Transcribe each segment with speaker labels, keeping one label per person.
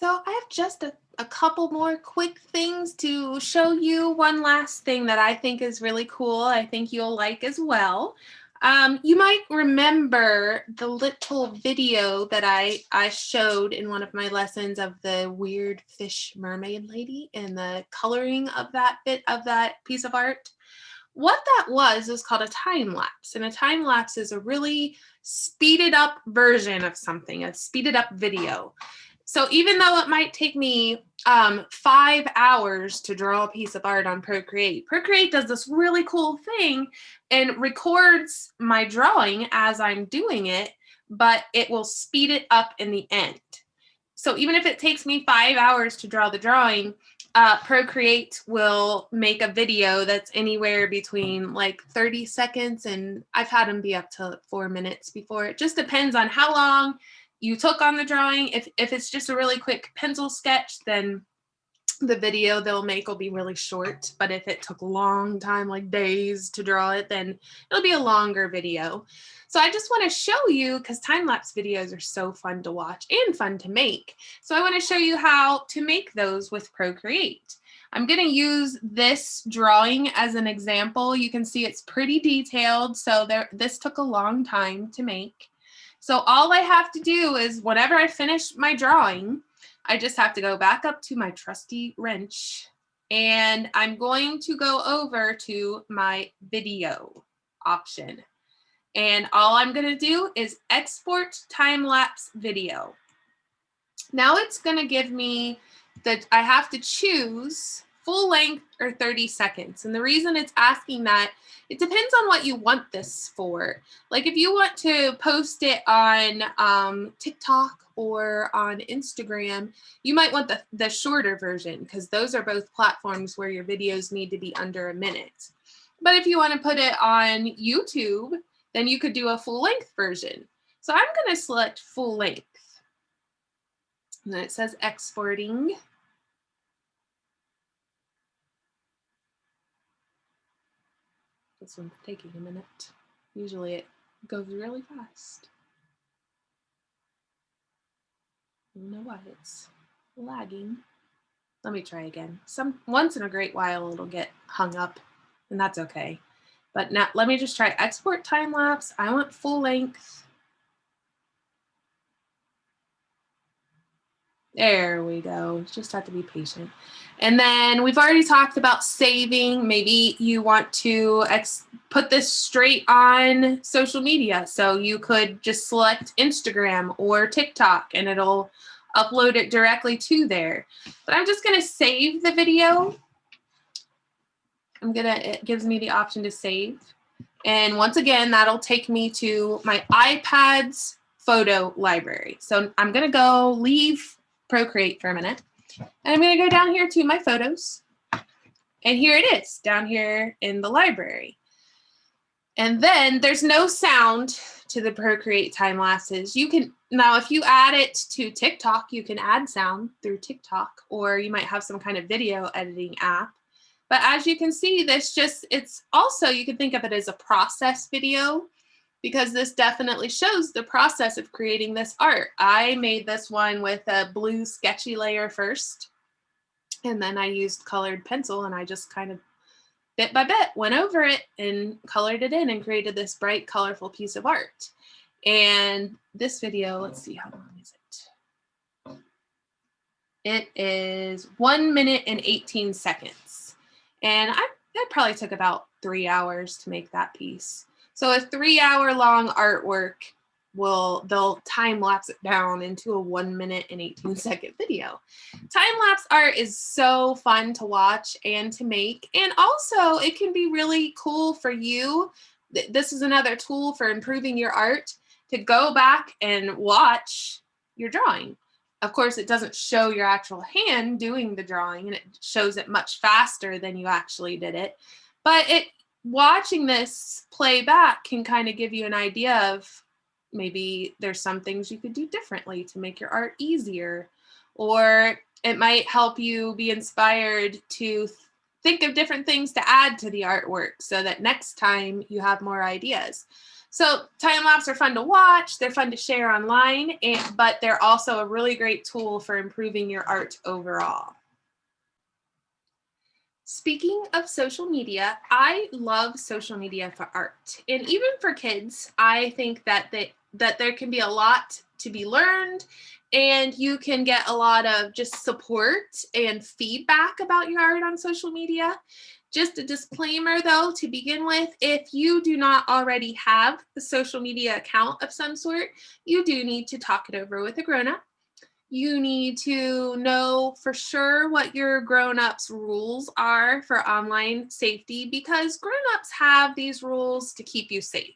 Speaker 1: So I have just a couple more quick things to show you. One last thing that I think is really cool, I think you'll like as well. You might remember the little video that I showed in one of my lessons of the weird fish mermaid lady and the coloring of that bit of that piece of art. What that was called a time lapse, and a time lapse is a really speeded up version of something, a speeded up video. So even though it might take me 5 hours to draw a piece of art on Procreate, Procreate does this really cool thing and records my drawing as I'm doing it, but it will speed it up in the end. So even if it takes me 5 hours to draw the drawing, Procreate will make a video that's anywhere between like 30 seconds, and I've had them be up to 4 minutes before. It just depends on how long you took on the drawing. If it's just a really quick pencil sketch, then the video they'll make will be really short. But if it took a long time, like days to draw it, then it'll be a longer video. So I just want to show you, because time-lapse videos are so fun to watch and fun to make. So I want to show you how to make those with Procreate. I'm going to use this drawing as an example. You can see it's pretty detailed, so this took a long time to make. So all I have to do is whenever I finish my drawing, I just have to go back up to my trusty wrench, and I'm going to go over to my video option. And all I'm going to do is export time-lapse video. Now it's going to give me that I have to choose full length or 30 seconds. And the reason it's asking that, it depends on what you want this for. Like if you want to post it on TikTok or on Instagram, you might want the shorter version, because those are both platforms where your videos need to be under a minute. But if you want to put it on YouTube, then you could do a full length version. So I'm going to select full length. And then it says exporting. This one's taking a minute. Usually it goes really fast. I don't know why it's lagging. Let me try again. Once in a great while it'll get hung up, and that's okay. But now let me just try export time lapse. I want full length. There we go. Just have to be patient. And then we've already talked about saving. Maybe you want to put this straight on social media. So you could just select Instagram or TikTok and it'll upload it directly to there. But I'm just going to save the video. It gives me the option to save. And once again, that'll take me to my iPad's photo library. So I'm going to go leave Procreate for a minute. And I'm going to go down here to my photos. And here it is, down here in the library. And then there's no sound to the Procreate time lapses. You can, now if you add it to TikTok, you can add sound through TikTok, or you might have some kind of video editing app. But as you can see, it's also, you can think of it as a process video, because this definitely shows the process of creating this art. I made this one with a blue sketchy layer first, and then I used colored pencil, and I just kind of bit by bit went over it and colored it in and created this bright, colorful piece of art. And this video, let's see, how long is it? It is 1 minute and 18 seconds. And that probably took about 3 hours to make that piece. So a 3-hour-long artwork, they'll time lapse it down into a 1 minute and 18-second video. Time lapse art is so fun to watch and to make, and also it can be really cool for you. This is another tool for improving your art, to go back and watch your drawing. Of course, it doesn't show your actual hand doing the drawing, and it shows it much faster than you actually did it. But watching this play back can kind of give you an idea of maybe there's some things you could do differently to make your art easier, or it might help you be inspired to think of different things to add to the artwork so that next time you have more ideas. So time lapse are fun to watch, they're fun to share online, but they're also a really great tool for improving your art overall. Speaking of social media, I love social media for art. And even for kids, I think that there can be a lot to be learned, and you can get a lot of just support and feedback about your art on social media. Just a disclaimer though, to begin with, if you do not already have a social media account of some sort, you do need to talk it over with a grown-up. You need to know for sure what your grown-ups rules are for online safety, because grown-ups have these rules to keep you safe.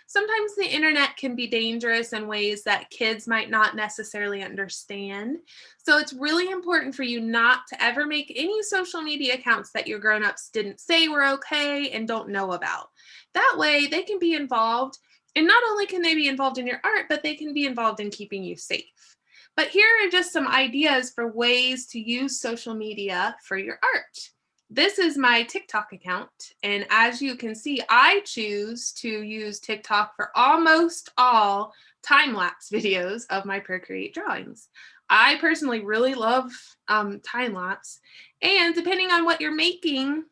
Speaker 1: Sometimes the internet can be dangerous in ways that kids might not necessarily understand. So it's really important for you not to ever make any social media accounts that your grown-ups didn't say were okay and don't know about. That way they can be involved, and not only can they be involved in your art, but they can be involved in keeping you safe. But here are just some ideas for ways to use social media for your art. This is my TikTok account, and as you can see, I choose to use TikTok for almost all time-lapse videos of my Procreate drawings. I personally really love time-lapse, and depending on what you're making,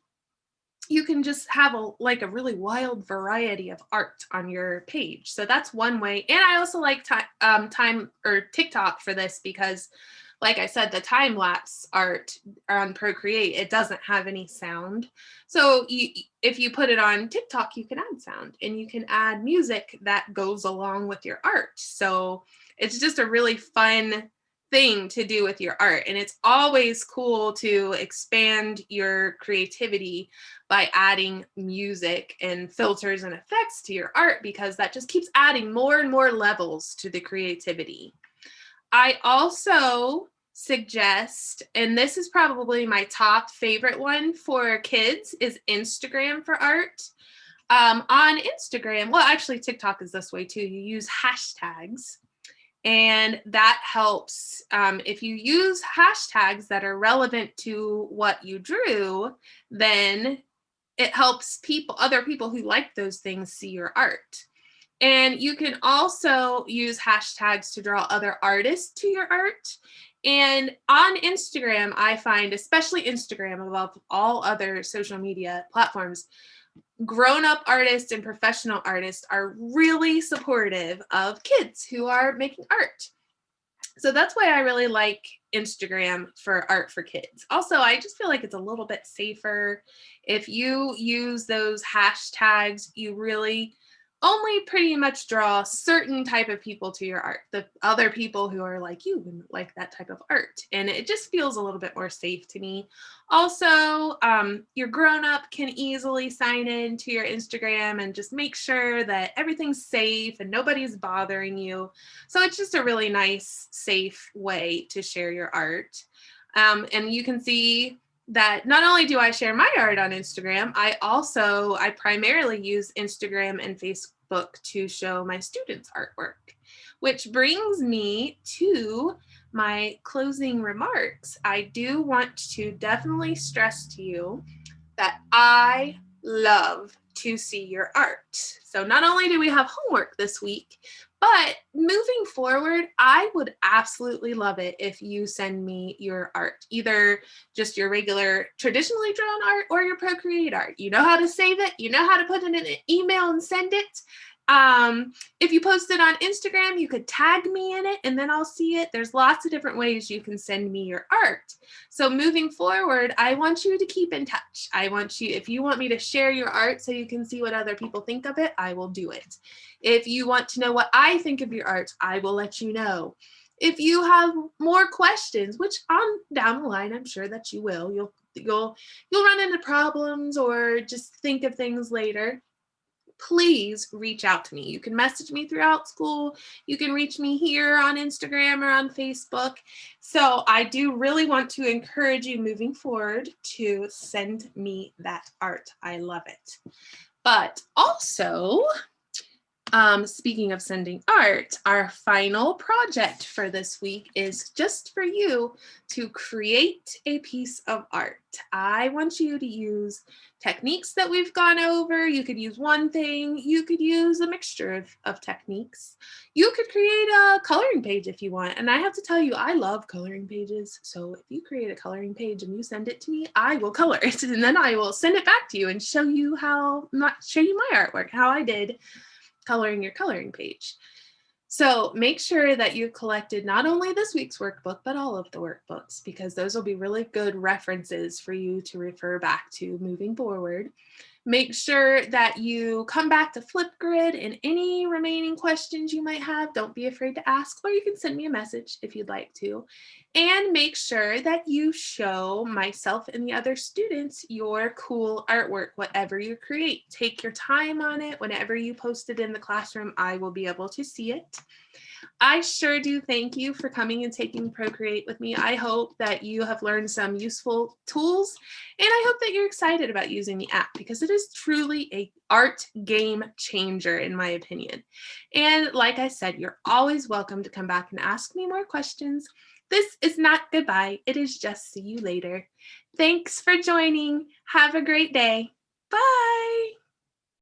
Speaker 1: you can just have a really wild variety of art on your page. So that's one way. And I also like time or TikTok for this because, like I said, the time lapse art on Procreate, it doesn't have any sound. So if you put it on TikTok, you can add sound and you can add music that goes along with your art. So it's just a really fun thing to do with your art. And it's always cool to expand your creativity by adding music and filters and effects to your art, because that just keeps adding more and more levels to the creativity. I also suggest, and this is probably my top favorite one for kids, is Instagram for art. On Instagram, well, actually TikTok is this way too. You use hashtags. And that helps. If you use hashtags that are relevant to what you drew, then it helps other people who like those things see your art. And you can also use hashtags to draw other artists to your art. And on Instagram, I find, especially Instagram above all other social media platforms, grown-up artists and professional artists are really supportive of kids who are making art. So that's why I really like Instagram for art for kids. Also, I just feel like it's a little bit safer. If you use those hashtags, you really only pretty much draw certain type of people to your art, the other people who are like you and like that type of art. And it just feels a little bit more safe to me. Also, your grown-up can easily sign in to your Instagram and just make sure that everything's safe and nobody's bothering you. So it's just a really nice, safe way to share your art. And you can see that not only do I share my art on Instagram, I primarily use Instagram and Facebook to show my students' artwork, which brings me to my closing remarks. I do want to definitely stress to you that I love to see your art. So not only do we have homework this week, but moving forward, I would absolutely love it if you send me your art, either just your regular traditionally drawn art or your Procreate art. You know how to save it, you know how to put it in an email and send it. If you post it on Instagram, you could tag me in it and then I'll see it. There's lots of different ways you can send me your art. So moving forward, I want you to keep in touch. If you want me to share your art so you can see what other people think of it, I will do it. If you want to know what I think of your art, I will let you know. If you have more questions, which on down the line, I'm sure that you will, you'll run into problems or just think of things later, please reach out to me. You can message me throughout school. You can reach me here on Instagram or on Facebook. So I do really want to encourage you moving forward to send me that art. I love it. But also, Speaking of sending art, our final project for this week is just for you to create a piece of art. I want you to use techniques that we've gone over. You could use one thing, you could use a mixture of techniques. You could create a coloring page if you want. And I have to tell you, I love coloring pages. So if you create a coloring page and you send it to me, I will color it. And then I will send it back to you and show you my artwork, how I did coloring your coloring page. So make sure that you collected not only this week's workbook, but all of the workbooks, because those will be really good references for you to refer back to moving forward. Make sure that you come back to Flipgrid and any remaining questions you might have, don't be afraid to ask, or you can send me a message if you'd like to. And make sure that you show myself and the other students your cool artwork, whatever you create. Take your time on it. Whenever you post it in the classroom, I will be able to see it. I sure do thank you for coming and taking Procreate with me. I hope that you have learned some useful tools, and I hope that you're excited about using the app, because it is truly an art game changer, in my opinion. And like I said, you're always welcome to come back and ask me more questions. This is not goodbye. It is just see you later. Thanks for joining. Have a great day. Bye.